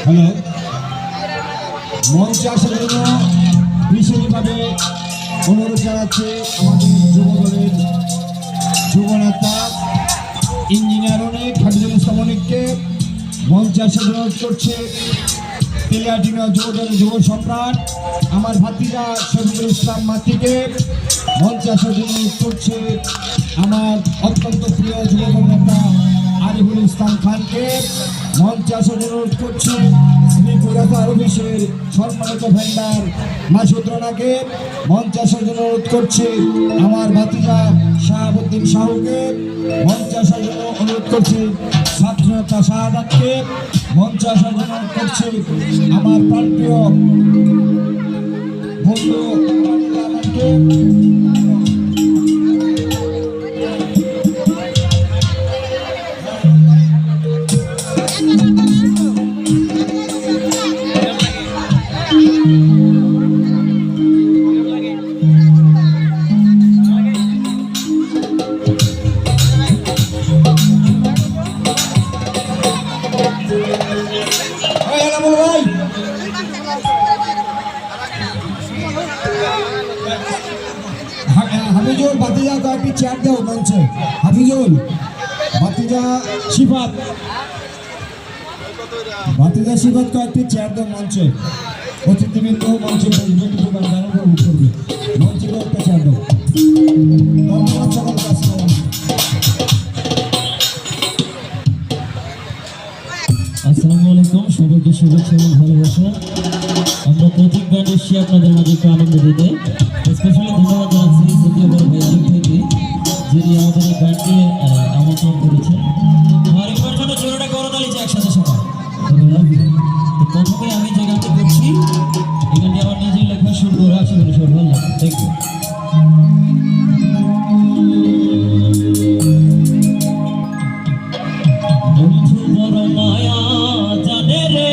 Hello, মঞ্চে আসার জন্য বিশেষভাবে অনুরোধ জানাচ্ছে আমাদের যুব দলের যুবনেতা ইঞ্জিনিয়ার অনেক হাবিজুল ইসলাম অনেককে মঞ্চে আসার জন্য অনুরোধ করছে। তেলিয়াটিনা যুব দলের যুব সম্রাট আমার ভাতিজা শহীদুল ইসলাম মাতৃকে মঞ্চে আসার জন্য অনুরোধ করছে। আমার অত্যন্ত প্রিয় যুব নেতা আরিফুল ইসলাম খানকে মঞ্চে আসার জন্য অনুরোধ করছে। শ্রীপুর অফিসের সম্মানিত ভেন্ডার মাসুদ রানাকে মঞ্চে আসার জন্য অনুরোধ করছে। আমার ভাতিজা শাহাবুদ্দিন শাহুকে মঞ্চে আসার জন্য অনুরোধ করছে। ছাত্রনেতা শাহাদাতকে মঞ্চে আসার জন্য অনুরোধ করছে। আমার প্রাণপ্রিয় বন্ধু আমাকে হাফিজুল ভাতিজা কয়েকটি চেয়ার দেও মঞ্চে। হাফিজুল ভাতিজা শিফাত কয়েকটি চেয়ার দেও মঞ্চে। অতিথিবৃন্দ মঞ্চে বসবে, করবে মঞ্চে কয়েকটা চেয়ার দেও। ধন্যবাদ সকল কাজ। আসসালামু আলাইকুম, সবাইকে শুভেচ্ছা এবং ভালোবাসা। আমরা প্রতীক ব্যান্ড এসেছি আপনাদের মাঝে একটু আনন্দ দিতে। স্পেশালি ধন্যবাদ জানাচ্ছি দ্বিতীয় বড় ভাই আরিফ ভাইকে, যিনি আমাদের এই ব্যান্ডকে আমন্ত্রণ করেছেন। আরেকবার জন্য জোরটা করতালি যে একসাথে সবাই। প্রথমে আমি যে গানটি করছি, এই গানটি আমার নিজের লেখা শুরু করে আশা করি সবাই ভালো লাগবে। Thank you. বন্ধু বড় মায়া জানে রে